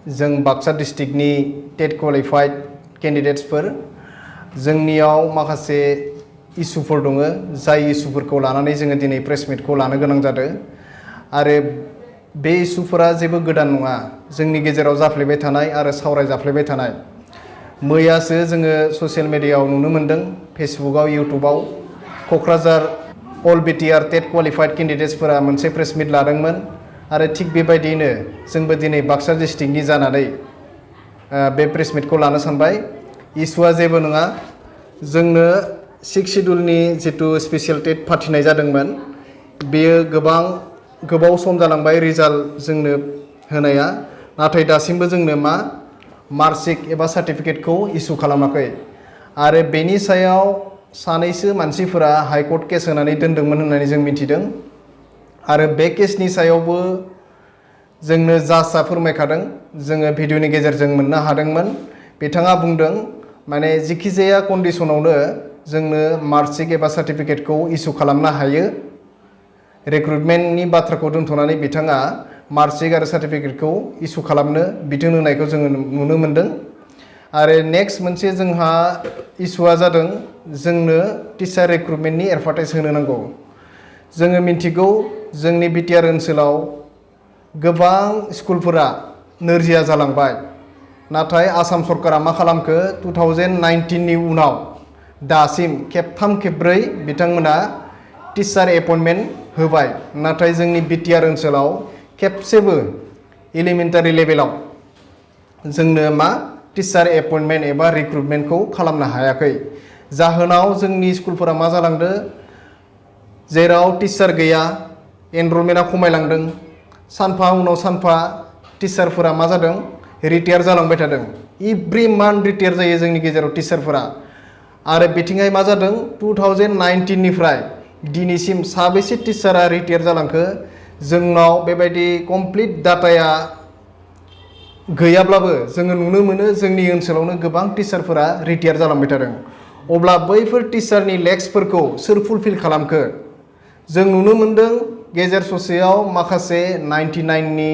जों बाक्सा डिस्ट्रिक्टनि टेट क्वालिफाइड कैंडिडेट्सफोर जोंनियाव माखासे इस्युफोर दङ जाय इस्युफोरखौ लानानै जोङो दिनै प्रेस मिटखौ लानो गोनां जादों आरो बे इस्युफोरा जेबो गोदान नङा जोंनि गेजेराव जाफ्लेबाय थानाय आरो सावरायजाफ्लेबाय थानाय मैयासो जोङो ससियेल मिडियायाव नुनो मोन्दों फेसबुकआव इउटुबाव क'क्राझार अल बिटिआर टेट क्वालिफाइड कैंडिडेट्सफोरा मोनसे प्रेस मिट लादोंमोन आरो थिग बेबायदियैनो जोंबो दिनै बाक्सा डिस्ट्रिक्टनि जानानै बे प्रेस मिटखौ लानो सानबाय इस्युआ जेबो नङा जोंनो 6 शेड्यूलनि जितु स्पेशल टेट फाथिनाय जादोंमोन बेयो गोबाव सम जालांबाय रिजाल्ट जोंनो होनाया नाथाय दासिमबो जोंनो मार्कशीट एबा सार्टिफिकेटखौ इस्यु खालामाखै आरो बेनि सायाव सानैसो मानसिफोरा हाइकर्ट केस होनानै दोनदोंमोन होननानै जों मिथिदों आरो बे केसनि सायावबो जोंनो जाजआ फोरमायखादों जोङो भिडिअनि गेजेरजों मोननो हादोंमोन बिथाङा बुंदों माने जिखिजाया कन्डिशनावनो जोंनो मार्कशीट एबा सार्टिफिकेटखौ इस्यु खालामनो हायो रिक्रुटमेन्टनि बाथ्राखौ दोनथ'नानै बिथाङा मार्कशीट आरो सार्टिफिकेटखौ इस्यु खालामनो बिथोन होनायखौ जोङो नुनो मोन्दों आरो नेक्स्ट मोनसे जोंहा इस्युआ जादों जोंनो टिचार रिक्रुटमेन्टनि एडभार्टाइज होनो नांगौ जोङो मिन्थिगौ जोंनि बिटिआर ओनसोलाव गोबां स्कुलफोरा नोरजिया जालांबाय नाथाय आसाम सरकारा मा खालामखो 2019 नि उनाव दासिम खेबथाम खेबब्रै बिथांमोना टिचार एपइन्टमेन्ट होबाय नाथाय जोंनि बिटिआर ओनसोलाव खेबसेबो एलिमेन्टारि लेभेलाव जोंनो टिचार एपइन्टमेन्ट एबा रिक्रुटमेन्टखौ खालामनो हायाखै जाहोनाव जोंनि स्कुलफोरा मा जालांदों जेराव टिचार गैया एनरलमेन्टआ खमायलांदों सानफा उनाव सानफा टिचारफोरा मा जादों रिटायार जालांबाय थादों एभ्रि मान्थ रिटायार जायो जोंनि गेजेराव टिचारफोरा आरो बिथिंहाय मा जादों 2019 निफ्राय दिनैसिम साबेसे टिचारा रिटायार जालांखो जोंनाव बेबायदि कमप्लिट डाटाया गैयाब्लाबो जोङो नुनो मोनो जोंनि ओनसोलावनो गोबां टिचारफोरा रिटायार जालांबाय थादों अब्ला बैफोर टिचारनि लेक्सफोरखौ सोर फुलफिल खालामखो जों नुनो मोन्दों गेजेर ससेयाव माखासे 99 नि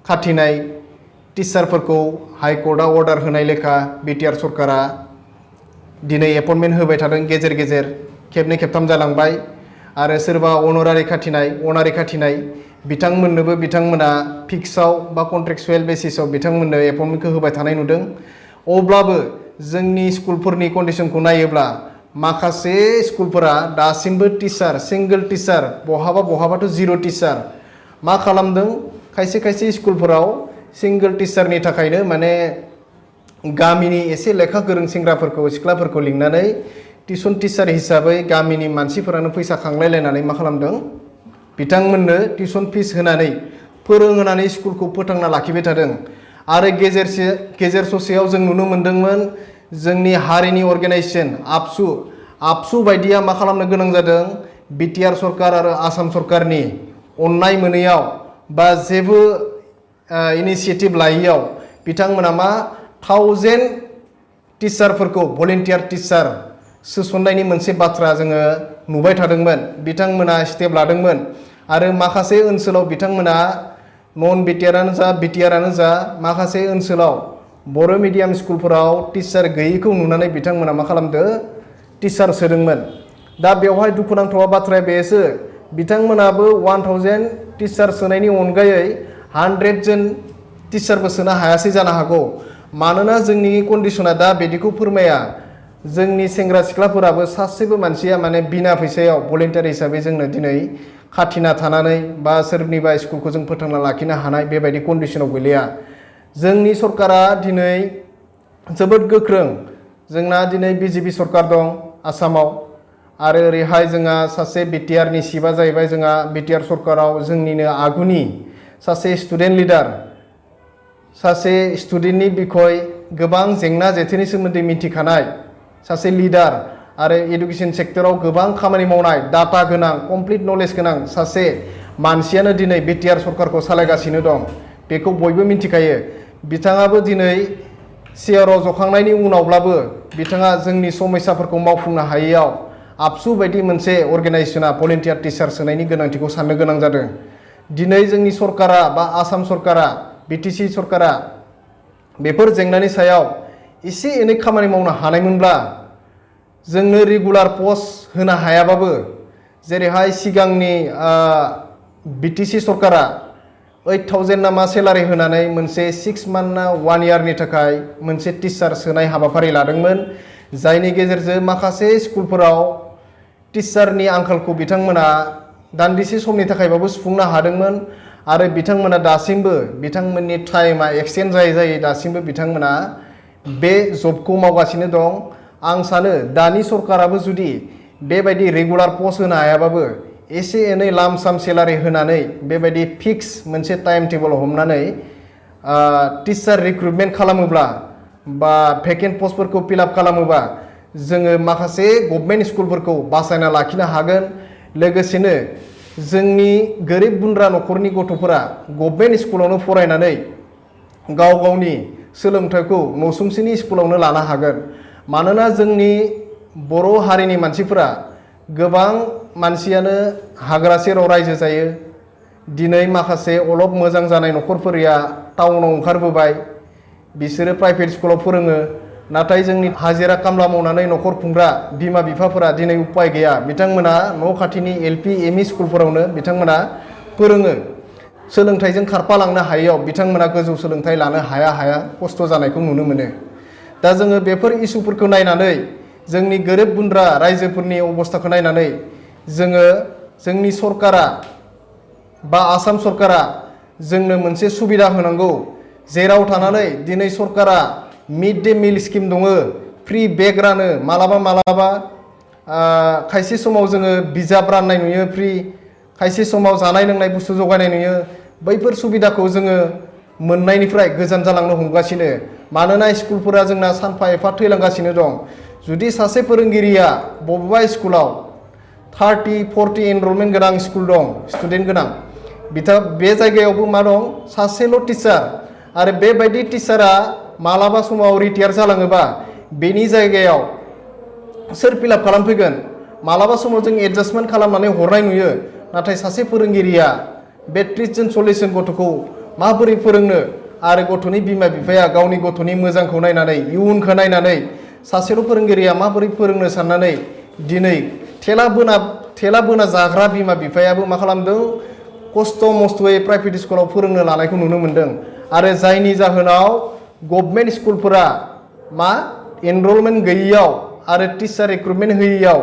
खाथिनाय टिचारफोरखौ हाइकर्टआ अर्डार होनाय लेखा बिटिआर सरकारा दिनै एपइन्टमेन्ट होबाय थादों गेजेर गेजेर खेबनै खेबथाम जालांबाय आरो सोरबा अनारारि खाथिनाय बिथांमोननोबो बिथांमोना फिक्सआव बा कन्ट्रेक्चुएल बेसिसआव बिथांमोननो एपइन्टमेन्टखौ होबाय थानाय नुदों अब्लाबो जोंनि स्कुलफोरनि कन्डिशनखौ नायोब्ला माखासे स्कुलफोरा दासिमबो टिचार सिंगल टिचार बहाबाथ' जिर' टिचार मा खालामदों खायसे स्कुलफोराव सिंगल टिचारनि थाखायनो माने गामिनि एसे लेखा गोरों सेंग्राफोरखौ सिख्लाफोरखौ लिंनानै टिउसन टिचार हिसाबै गामिनि मानसिफोरानो फैसा खांलायलायनानै मा खालामदों बिथांमोननो टिउसन फिस होनानै फोरोंहोनानै स्कुलखौ फोथांना लाखिबाय थादों आरो गेजेर ससेयाव जों नुनो मोन्दोंमोन जोंनि हारिनि अर्गेनाइजेसन आबसु बायदिया मा खालामनो गोनां जादों बिटिआर सरकार आरो आसाम सरकारनि अननाय मोनैयाव बा जेबो इनिशिएटिभ लायैयाव बिथांमोना 1000 टिचारफोरखौ भलेन्टियार टिचार सोसननायनि मोनसे बाथ्रा जोङो नुबाय थादोंमोन बिथांमोना स्टेप लादोंमोन आरो माखासे ओनसोलाव बिथांमोना नन बिटिआरानो जा बिटिआरानो जा माखासे ओनसोलाव बर' मिडियाम स्कुलफोराव टिचार गैयैखौ नुनानै बिथांमोना मा खालामदो टिचार सोदोंमोन दा बेवहाय दुखुनांथाव बाथ्राया बेसो बिथांमोनाबो 1000 टिचार सोनायनि अनगायै 100 जन टिचारबो सोनो हायासै जानो हागौ मानोना जोंनि कन्डिशना दा बिदिखौ फोरमाया जोंनि सेंग्रा सिख्लाफोराबो सासेबो मानसिया माने बिना फैसायाव भलेन्टियार हिसाबै जोंनो दिनै खाथिना थानानै बा सोरनिबा स्कुलखौ जों फोथांना लाखिनो हानाय बेबायदि कन्डिशनाव गैलिया जोंनि सरकारा दिनै जोबोद गोख्रों जोंना दिनै बिजेपि सरकार दं आसामाव आरो ओरैहाय जोंहा सासे बिटिआरनि सिफआ जाहैबाय जोंहा बिटिआर सरकाराव जोंनिनो आगुनि सासे स्टुडेन्ट लिडार सासे स्टुडेन्टनि बिखय गोबां जेंना जेथोनि सोमोन्दै मिथिखानाय सासे लिडार आरो एडुकेशन सेक्टराव गोबां खामानि मावनाय डाटा गोनां कमप्लिट नलेज गोनां सासे मानसियानो दिनै बिटिआर सरकारखौ सालायगासिनो दं बेखौ बयबो मिथिखायो बिथाङाबो दिनै सिआरआव जखांनायनि उनावब्लाबो बिथाङा जोंनि समस्याफोरखौ मावफुंनो हायैयाव आबसु बायदि मोनसे अर्गेनाइजेसना भलेन्टियार टिचार सोनायनि गोनांथिखौ साननो गोनां जादों दिनै जोंनि सरकारा बा आसाम सरकारा बिटिसि सरकारा बेफोर जेंनानि सायाव एसे एनै खामानि मावनो हानायमोनब्ला जोंनो रेगुलार पस्ट होनो हायाबाबो जेरैहाय सिगांनि बिटिसि सरकारा 8,000 ना मा सेलारि होनानै मोनसे 6 मान्थ ना 1 इयारनि थाखाय मोनसे टिचार सोनाय हाबाफारि लादोंमोन जायनि गेजेरजों माखासे स्कुलफोराव टिचारनि आंखालखौ बिथांमोना दान्दिसे समनि थाखायबाबो सुफुंनो हादोंमोन आरो बिथांमोना दासिमबो बिथांमोननि टाइमा एक्सटेन्ड जायै दासिमबो बिथांमोना बे जबखौ मावगासिनो दं। आं सानो दानि सरकाराबो जुदि बेबायदि रेगुलार पस्ट होनो हायाबाबो एसे एनै लाम साम सेलारि होनानै बेबायदि फिक्स मोनसे टाइम टेबल हमनानै टिचार रिक्रुटमेन्ट खालामोब्ला बा भेकेन्ट पस्टफोरखौ फिलआप खालामोबा जोङो माखासे गभर्नमेन्ट स्कुलफोरखौ बासायना लाखिनो हागोन। लोगोसेनो जोंनि गोरिब गुन्द्रा न'खरनि गथ'फोरा गभर्नमेन्ट स्कुलावनो फरायनानै गाव गावनि सोलोंथाइखौ नसुंसेनि स्कुलावनो लानो हागोन। मानोना जोंनि बर' हारिनि मानसिफोरा गोबां मानसियानो हाग्रा सेराव रायजो जायो। दिनै माखासे अलप मोजां जानाय न'खरफोरा टाउनाव ओंखारबोबाय, बिसोरो प्राइभेट स्कुलाव फोरोङो। नाथाय जोंनि हाजिरा खामला मावनानै न'खर खुंग्रा बिमा बिफाफोरा दिनै उपाय गैया, बिथांमोना न' खाथिनि LP ME स्कुलफोरावनो बिथांमोना फोरोङो। सोलोंथाइजों खारफालांनो हायैयाव बिथांमोना गोजौ सोलोंथाइ लानो हाया खस्थ' जानायखौ नुनो मोनो। दा जोङो बेफोर इस्युफोरखौ नायनानै जोंनि गोरिब गुन्द्रा रायजोफोरनि अबस्थाखौ नायनानै जोङो जोंनि सरकारा बा आसाम सरकारा जोंनो मोनसे सुबिदा होनांगौ, जेराव थानानै दिनै सरकारा मिड डे मिल स्किम दङ, फ्रि बेग रानो, मालाबा खायसे समाव जोङो बिजाब राननाय नुयो फ्रि, खायसे समाव जानाय लोंनाय बुस्थु जगायनाय नुयो। बैफोर सुबिदाखौ जोङो मोननायनिफ्राय गोजान जालांनो हमगासिनो। मानोना स्कुलफोरा जोंना सानफा एफा थैलांगासिनो दं। जुदि सासे फोरोंगिरिया बबेबा स्कुलाव 30-40 एनरलमेन्ट गोनां स्कुल दं, स्टुडेन्ट गोनां, बे जायगायावबो मा दं, सासेल' टिचार। आरो बेबायदि टिचारा मालाबा समाव रिटायार जालाङोबा बेनि जायगायाव सोर फिलआप खालामफैगोन? मालाबा समाव जों एडजास्टमेन्ट खालामनानै हरनाय नुयो। नाथाय सासे फोरोंगिरिया बे 30 जन 40 जन गथ'खौ माबोरै फोरोंनो? आरो गथ'नि बिमा बिफाया गावनि गथ'नि मोजांखौ नायनानै, इयुनखौ नायनानै सासेल' फोरोंगिरिया माबोरै फोरोंनो साननानै दिनै थेला बोना जाग्रा बिमा बिफायाबो मा खालामदों, खस्थ' मस्थ'यै प्राइभेट स्कुलाव फोरोंनो लानायखौ नुनो मोनदों। आरो जायनि जाहोनाव गभर्नमेन्ट स्कुलफोरा मा एनरलमेन्ट गैयैयाव आरो टिचार रिक्रुटमेन्ट होयैयाव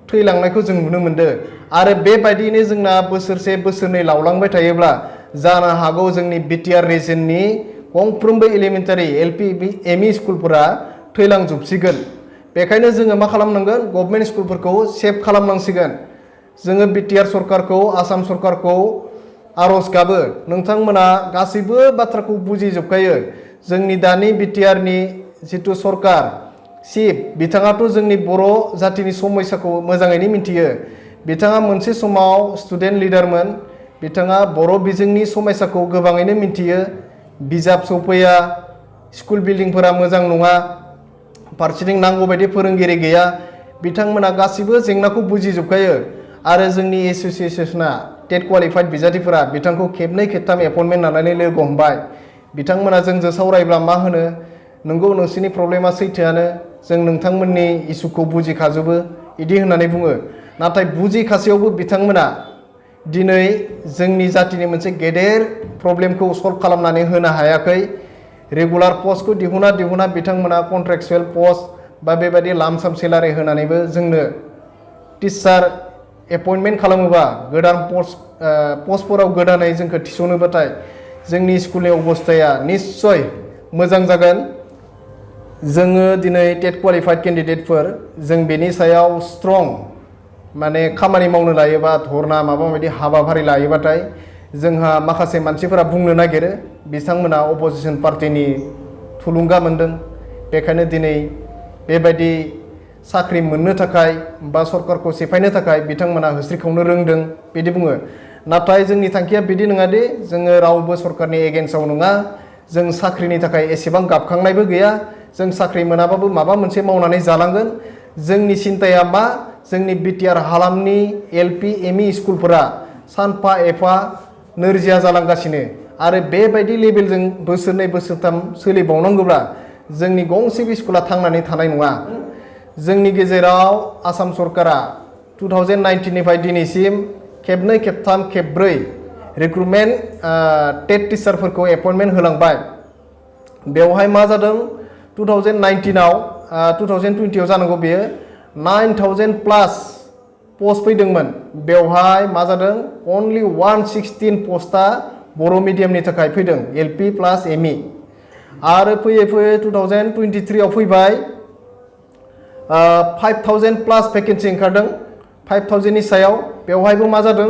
थैलांनायखौ जों नुनो मोनदों। आरो बेबायदिनो जोंना बोसोरसे बोसोरनै लावलांबाय थायोब्ला जानो हागौ जोंनि बिटिआर रिजननि गंफ्रोमबो एलिमेन्टारि LP ME स्कुलफोरा थैलांजोबसिगोन। बेखायनो जोङो मा खालामनांगोन, गभर्नमेन्ट स्कुलफोरखौ सेभ खालामनांसिगोन। जोङो बिटिआर सरकारखौ, आसाम सरकारखौ आर'ज गाबो, नोंथांमोना गासैबो बाथ्राखौ बुजिजोबखायो। जोंनि दानि बिटिआरनि जिथु सरकार चिफ, बिथाङाथ' जोंनि बर' जातिनि समयसाखौ मोजाङैनो मिथियो। बिथाङा मोनसे समाव स्टुडेन्ट लिडारमोन। बिथाङा बर' बिजोंनि समयसाखौ गोबाङैनो मिथियो। बिजाब सफैया, स्कुल बिल्डिंफोरा मोजां नङा, फारसेथिं नांगौ बायदि फोरोंगिरि गैया। बिथांमोना गासिबो जेंनाखौ बुजिजोबखायो। आरो जोंनि एस'सिएसना टेट क्वालिफाइड बिजाथिफोरा बिथांखौ खेबनै खेबथाम एपइन्टमेन्ट लानानै लोगो हमबाय। बिथांमोना जोंजों सावरायब्ला मा होनो, नोंगौ नोंसोरनि प्रब्लेमा सैथोआनो, जों नोंथांमोननि इसुखौ बुजिखाजोबो इदि होननानै बुङो। नाथाय बुजिखासेयावबो बिथांमोना दिनै जोंनि जातिनि मोनसे गेदेर प्रब्लेमखौ सल्भ खालामनानै होनो हायाखै। रेगुलार पस्टखौ दिहुना बिथांमोना कन्ट्रेक्चुएल पस्ट बा बेबायदि लाम साम सेलारि होनानैबो जोंनो टिचार एपइन्टमेन्ट खालामोबा, गोदान पस्टफोराव गोदानै जोंखौ थिसनोबाथाय जोंनि स्कुलनि अबस्थाया निस्सय मोजां जागोन। जोङो दिनै टेट क्वालिफाइड केन्डिडेटफोर, जों बेनि सायाव स्ट्रं माने खामानि मावनो लायोबा, धरना माबा माबि हाबाफारि लायोबाथाय जोंहा माखासे मानसिफोरा बुंनो नागिरो बिथांमोना अपोजिसन पार्टिनि थुलुंगा मोनदों, बेखायनो दिनै बेबायदि साख्रि मोननो थाखाय बा सरकारखौ सिफायनो थाखाय बिथांमोना होस्रिखावनो रोंदों बिदि बुङो। नाथाय जोंनि थांखिया बिदि नङा दि जोङो रावबो सरकारनि एगेन्स्टआव नङा। जों साख्रिनि थाखाय एसेबां गाबखांनायबो गैया। जों साख्रि मोनाबाबो माबा मोनसे मावनानै जालांगोन। जोंनि सिन्ताया मा, जोंनि बिटिआर हालामनि LP ME स्कुलफोरा सानफा एफा नोरजिया जालांगासिनो आरो बेबायदि लेभेलजों बोसोरनै बोसोरथाम सोलिबावनांगौब्ला जोंनि गंसे स्कुला थांनानै थानाय नङा। जोंनि गेजेराव आसाम सरकारा 2019 निफ्राय दिनैसिम खेबनै खेबथाम खेबब्रै रिक्रुटमेन्ट टेट टिचारफोरखौ एपइन्टमेन्ट होलांबाय। बेवहाय मा जादों 2019 आव 2020 आव जानांगौ बेयो 9000 प्लास पस्ट फैदोंमोन। बेवहाय मा जादों अनलि 116 पस्टआ बर' मिडियामनि थाखाय फैदों एलपि प्लास एमइ। आरो फैयै फैयै 2023 आव फैबाय 5000 प्लास भेकेन्सि ओंखारदों 5000 नि सायाव। बेवहायबो मा जादों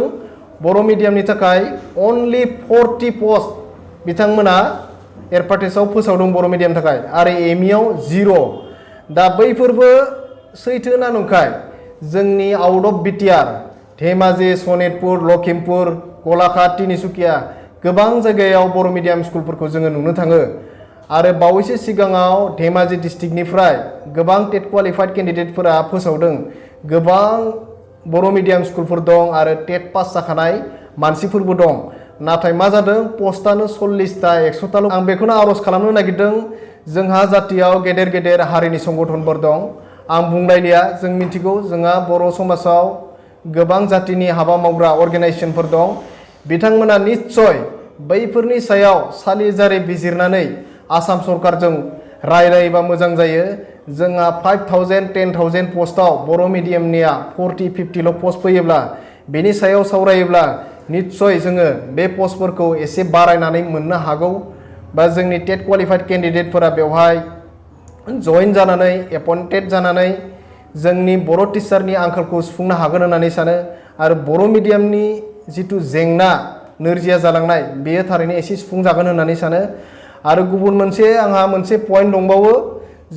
बर' मिडियामनि थाखाय अनलि 40 पस्ट बिथांमोना एडभार्टाइजआव फोसावदों बर' मिडियामनि थाखाय आरो एमइआव 0। दा बैफोरबो सैथो ना नंखाय जोंनि out of BTR Dhemaji Sonitpur Lakhimpur Golaghat Tinsukia गोबां जायगायाव बर' मिडियाम स्कुलफोरखौ जोङो नुनो थाङो। आरो बावैसो सिगाङाव धेमाजि डिस्ट्रिक्टनिफ्राय गोबां टेट क्वालिफाइड केन्डिडेटफोरा फोसावदों। गोबां बर' मिडियाम स्कुलफोर दं आरो टेट पास जाखानाय मानसिफोरबो दं। नाथाय मा जादों पस्टआनो 40टा 100टाल'। आं बेखौनो आर'ज खालामनो नागिरदों जोंहा जातियाव गेदेर गेदेर हारिनि संगठनफोर दं। आं बुंलायलिया जों मिथिगौ जोंहा बर' समाजाव गोबां जातिनि हाबा मावग्रा अर्गेनाइजेसनफोर दं। बिथांमोना निश्चय बैफोरनि सायाव सालिजारि बिजिरनानै आसाम सरकारजों रायलायोबा मोजां जायो। जोंहा 5000 10,000 पस्टआव बर' मिडियामनिया 40-50ल' पस्ट फैयोब्ला बेनि सायाव सावरायोब्ला निश्चय जोङो बे पस्टफोरखौ एसे बारायनानै मोननो हागौ बा जोंनि टेट क्वालिफाइड केन्डिडेटफोरा बेवहाय जइन जानानै एपइन्टेड जानानै जोंनि बर' टिचारनि आंखालखौ सुफुंनो हागोन होननानै सानो। आरो बर' मिडियामनि जिथु जेंना नोरजिया जालांनाय बेयो थारैनो एसे सुफुंजागोन होननानै सानो। आरो गुबुन मोनसे आंहा मोनसे पइन्ट दंबावो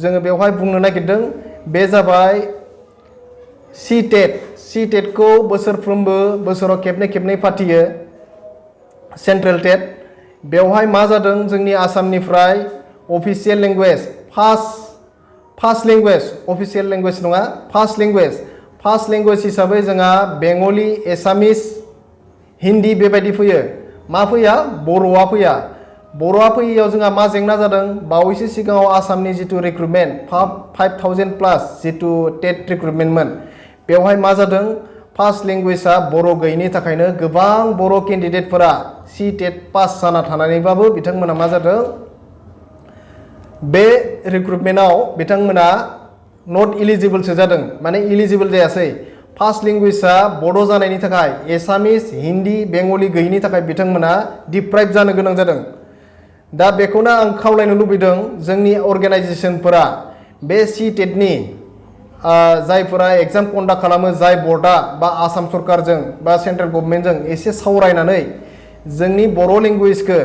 जोङो बेवहाय बुंनो नागिरदों बे जाबाय टेटखौ बोसोरफ्रोमबो बोसोराव खेबनै खेबनै फाथियो सेन्ट्रेल टेट। बेवहाय मा जादों जोंनि आसामनिफ्राय official language first language official language नङा फार्स्ट लेंगुवेज हिसाबै जोंहा बेंगलि एसामिस हिन्दी बेबायदि फैयो। मा फैया बर'आ फैया। बर'आ फैयैयाव जोंहा मा जेंना जादों बावैसो सिगाङाव आसामनि जिथु रिक्रुटमेन्ट 5000 प्लास जिथु टेट रिक्रुटमेन्टमोन बेवहाय मा जादों फार्स्ट लेंगुवेजआ बर' गैयिनि थाखायनो गोबां बर' केन्डिडेटफोरा टेट पास जाना थानानैबाबो बिथांमोना मा जादों बे रिक्रुटमेन्टआव बिथांमोना नट इलिजिबोलसो जादों माने इलिजिबोल जायासै। फार्स्ट लेंगुवेजआ बड' जानायनि थाखाय एसामिस हिन्दी बेंगलि गैयिनि थाखाय बिथांमोना डिप्राइभ जानो गोनां जादों। दा बेखौनो आं खावलायनो लुबैदों जोंनि अर्गेनाइजेसनफोरा बे टेटनि जायफोरा एग्जाम कन्डाक्ट खालामो जाय बर्डआ बा आसाम सरकारजों बा सेन्ट्रेल गभर्नमेन्टजों एसे सावरायनानै जोंनि बर' लेंगुवेजखौ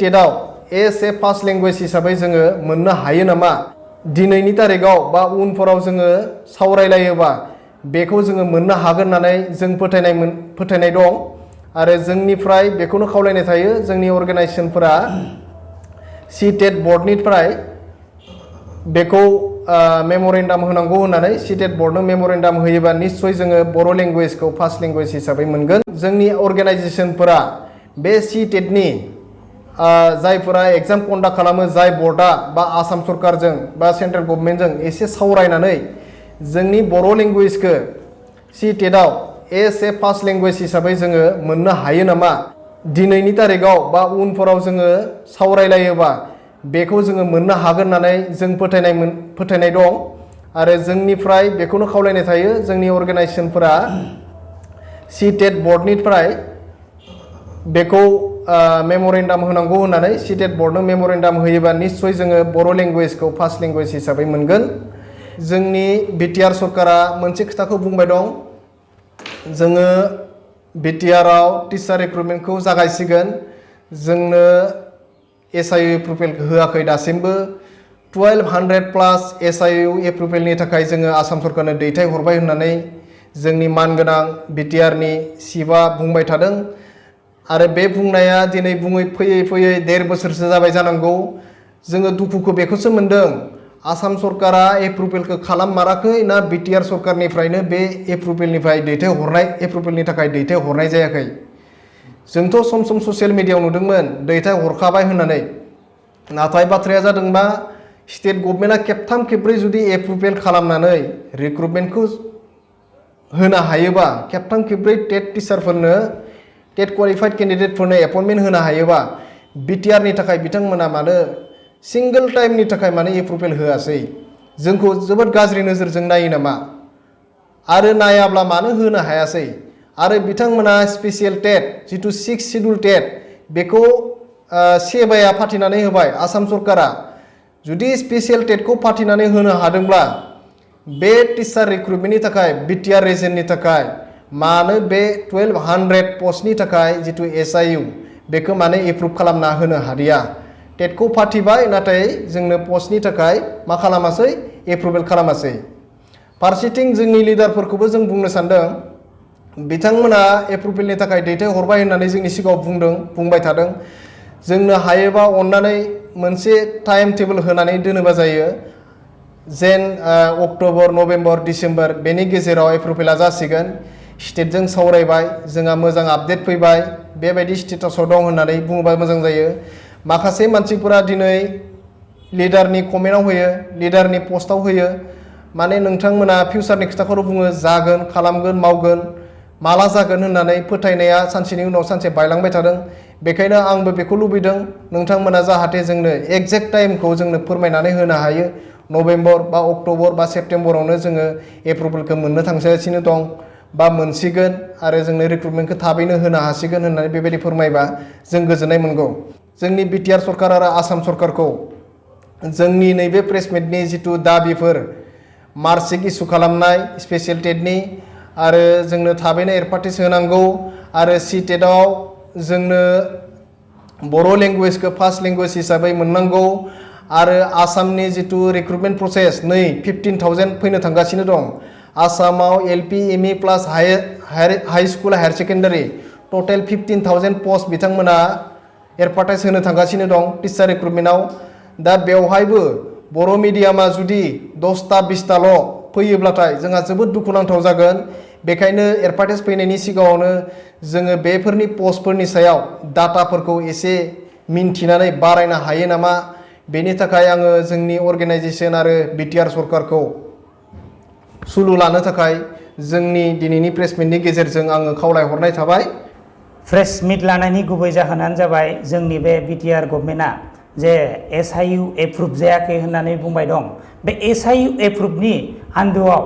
टेटआव एस ए फार्स्ट लेंगुवेज हिसाबै जोङो मोननो हायो नामा। दिनैनि तारिखाव बा उनफोराव जोङो सावरायलायोबा बेखौ जोङो मोननो हागोन होननानै जों फोथायनाय दं। आरो जोंनिफ्राय बेखौनो खावलायनाय थायो जोंनि अर्गेनाइजेसनफोरा टेट बर्डनिफ्राय बेखौ मेम'रेन्डाम होनांगौ होननानै टेट बर्डनो मेम'रेन्डाम होयोबा निश्चय जोङो बर' लेंगुवेजखौ फार्स्ट लेंगुवेज हिसाबै मोनगोन। जोंनि अर्गेनाइजेसनफोरा बे टेटनि जायफोरा एग्जाम कन्डाक्ट खालामो जाय बर्डआ बा आसाम सरकारजों बा सेन्ट्रेल गभर्नमेन्टजों एसे सावरायनानै जोंनि बर' लेंगुवेजखौ टेटआव एस ए फार्स्ट लेंगुवेज हिसाबै जोङो मोननो हायो नामा। दिनैनि तारिखाव बा उनफोराव जोङो सावरायलायोबा बेखौ जोङो मोननो हागोन होननानै जों फोथायनाय दं। आरो जोंनिफ्राय बेखौनो खावलायनाय थायो जोंनि अर्गेनाइजेसनफोरा टेट बर्डनिफ्राय बेखौ मेम'रेन्डाम होनांगौ होननानै टेट बर्डनो मेम'रेन्डाम होयोबा निश्चय जोङो बर' लेंगुवेजखौ फार्स्ट लेंगुवेज हिसाबै मोनगोन। जोंनि बिटिआर सरकारा मोनसे खोथाखौ बुंबाय दं जोङो बिटिआराव टिचार रिक्रुटमेन्टखौ जागायसिगोन। जोंनो SIU एप्रुभेल होआखै दासिमबो 1200 प्लास SIU एप्रुभेलनि थाखाय जोङो आसाम सरकारनो दैथायहरबाय होननानै जोंनि मानगोनां बिटिआरनि चिफआ बुंबाय थादों। आरो बे बुंनाया दिनै बुङै फैयै 1.5 बोसोरसो जाबाय जानांगौ। जोङो दुखुखौ बेखौसो मोनदों आसाम सरकारा एप्रुभेलखौ खालाममाराखै ना बिटिआर सरकारनिफ्रायनो बे एप्रुभेलनि थाखाय दैथायहरनाय जायाखै। जोंथ' सम सम ससियेल मिडियायाव नुदोंमोन दैथाय हरखाबाय होननानै, नाथाय बाथ्राया जादों मा स्टेट गभर्नमेन्टआ खेबथाम खेबब्रै जुदि एप्रुभेल खालामनानै रिक्रुटमेन्टखौ होनो हायोबा, खेबथाम खेबब्रै टेट टिचारफोरनो टेट क्वालिफाइड केन्डिडेटफोरनो एपइन्टमेन्ट होनो हायोबा बिटिआरनि थाखाय बिथांमोना मानो सिंगल टाइमनि थाखाय मानो एप्रुभेल होआसै? जोंखौ जोबोद गाज्रि नोजोरजों नायो नामा? आरो नायाब्ला मानो होनो हायासै? आरो बिथांमोना स्पेसियेल टेट जिथु 6 शिड्युल टेट बेखौ सेबाया फाथिनानै होबाय आसाम सरकारा। जुदि स्पेसियेल टेटखौ फाथिनानै होनो हादोंब्ला बे टिचार रिक्रुटमेन्टनि थाखाय बिटिआर रिजननि थाखाय मानो बे 1200 पस्टनि थाखाय जिथु SIU बेखौ मानो एप्रुभ खालामना होनो हादिया? टेटखौ फाथिबाय नाथाय जोंनो पस्टनि थाखाय मा खालामासै? एप्रुभेल खालामासै। फारसेथिं जोंनि लिडारफोरखौबो जों बुंनो सानदों, बिथांमोना एप्रुभेलनि थाखाय दैथाय हरबाय होननानै जोंनि सिगाङाव बुंबाय थादों। जोंनो हायोबा अननानै मोनसे टाइम टेबोल होनानै दोनोबा जायो, जेन अक्ट'बर, नभेम्बर, डिसेम्बर बेनि गेजेराव एप्रुभेला जासिगोन। स्टेटजों सावरायबाय, जोंहा मोजां आपडेट फैबाय, बेबायदि स्टेटासाव दं होननानै बुङोबा मोजां जायो। माखासे मानसिफोरा दिनै लिडारनि कमेन्टआव होयो, लिडारनि पस्टआव होयो, माने नोंथांमोना फिउचारनि खोथाखौल' बुङो, जागोन, खालामगोन, मावगोन, माला जागोन होननानै फोथायनाया सानसेनि उनाव सानसे बायलांबाय थादों। बेखायनो आंबो बेखौ लुबैदों नोंथांमोना जाहाथे जोंनो एग्जेक्ट टाइमखौ जोंनो फोरमायनानै होनो हायो। नभेम्बर बा अक्ट'बर बा सेप्तेम्बरावनो जोङो एप्रुभेलखौ मोननो थांगासिनो दं बा मोनसिगोन आरो जोंनो रिक्रुटमेन्टखौ थाबैनो होनो हासिगोन होननानै बेबायदि फोरमायबा जों गोजोननाय मोनगौ। जोंनि बिटिआर सरकार आरो आसाम सरकारखौ जोंनि नैबे प्रेसमिटनि जिथु दाबिफोर, मार्कशिट इस्यु खालामनाय स्पेसियेल टेटनि, आरो जोंनो थाबैनो एडभार्टाइज होनांगौ, आरो टेटआव जोंनो बर' लेंगुवेजखौ फार्स्ट लेंगुवेज हिसाबै मोननांगौ, आरो आसामनि जिथु रिक्रुटमेन्ट प्रसेस नै 15,000 फैनो थांगासिनो दं। आसामाव LP, ME प्लास हाई स्कुल, हायार सेकेन्डारि टटेल 15,000 पस्ट बिथांमोना एडभार्टाइज होनो थांगासिनो दं टिचार रिक्रुटमेन्टआव। दा बेवहायबो बर' मिडियामा जुदि 10टा 20टाल' फैयोब्लाथाय जोंहा जोबोद दुखुनांथाव जागोन। बेखायनो एडभार्टाइज फैनायनि सिगाङावनो जोङो बेफोरनि पस्टफोरनि सायाव डाटाफोरखौ एसे मिन्थिनानै बारायनो हायो नामा? बेनि थाखाय आङो जोंनि अर्गेनाइजेसन आरो बिटिआर सरकारखौ सुलु लानो थाखाय जोंनि दिनैनि प्रेसमिटनि गेजेरजों आङो खावलायहरनाय थाबाय। प्रेस मिट लानायनि गुबै जाहोनानो जाबाय जोंनि बे बिटिआर गभर्नमेन्टआ जे SIU एप्रुभ जायाखै होननानै बुंबाय दं। बे SIU एप्रुभनि आन्दोआव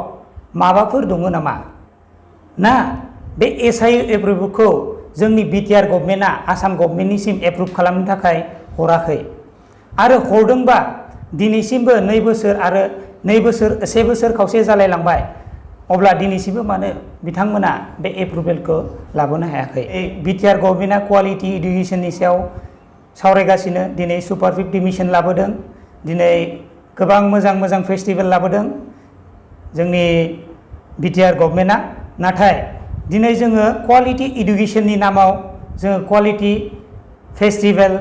माबाफोर दङ नामा? ना बे SIU एप्रुभखौ जोंनि बिटिआर गभर्नमेन्टआ आसाम गभर्नमेन्टनिसिम एप्रुभ खालामनो थाखाय हराखै, आरो हरदोंबा दिनैसिमबो 2 बोसोर आरो 1 बोसोर खावसे जालायलांबाय, अब्ला दिनैसिमबो मानो बिथांमोना बे एप्रुभेलखौ लाबोनो हायाखै? बिटिआर गभर्नमेन्टआ क्वालिटि इडुकेसननि सायाव सावरायगासिनो। दिनै सुपार 50 मिशन लाबोदों, दिनै गोबां मोजां फेस्टिभेल लाबोदों जोंनि बिटिआर गभर्नमेन्टआ। नाथाय दिनै जोङो क्वालिटि इडुकेसननि नामाव जोङो क्वालिटि फेस्टिभेल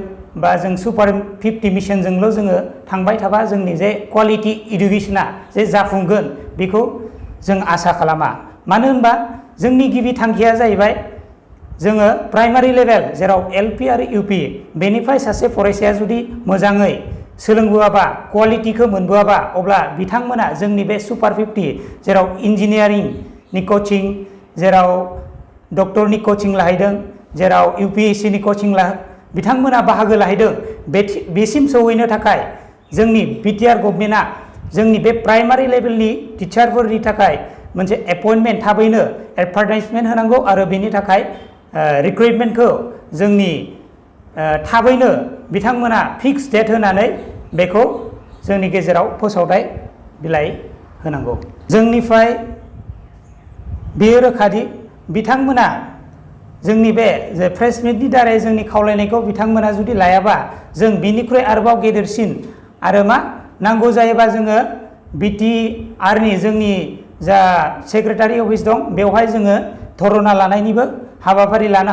बा जों सुपार 50 मिशनजोंल' जोङो थांबाय थाबा जोंनि जे क्वालिटि इडुकेसना जे जाफुंगोन बेखौ जों आसा खालामा। मानो होनबा जोंनि गिबि थांखिया जाहैबाय जोङो प्राइमारि लेभेल जेराव LP आरो UP बेनिफ्राय सासे फरायसाया जुदि मोजाङै सोलोंबोआबा, क्वालिटिखौ मोनबोआबा, अब्ला बिथांमोना जोंनि बे सुपार 50 जेराव इन्जिनियारिंनि कचिं, जेराव डक्टरनि कचिं लाहैदों, जेराव UPSCनि कचिं बिथांमोना बाहागो लाहैदों, बेसिम सौहैनो थाखाय जोंनि बिटिआर गभर्नमेन्टआ जोंनि बे प्राइमारि लेभेलनि टिचारफोरनि थाखाय मोनसे एपइन्टमेन्ट थाबैनो एडभार्टाइजमेन्ट होनांगौ, आरो बेनि थाखाय रिक्रुटमेन्टखौ जोंनि थाबैनो बिथांमोना फिक्स डेट होनानै बेखौ जोंनि गेजेराव फोसावथाय बिलाइ होनांगौ। जोंनिफ्राय बेयो रोखादि बिथांमोना जोंनि बे जे प्रेस मिटनि दारै जोंनि खावलायनायखौ बिथांमोना जुदि लायाबा जों बिनिख्रुइ आरोबाव गेदेरसिन आरो मा नांगौ जायोबा जोङो बिटिआरनि जोंनि जा सेक्रेटारि अफिस दं बेवहाय जोङो धरना लानायनिबो हाबाफारि लानो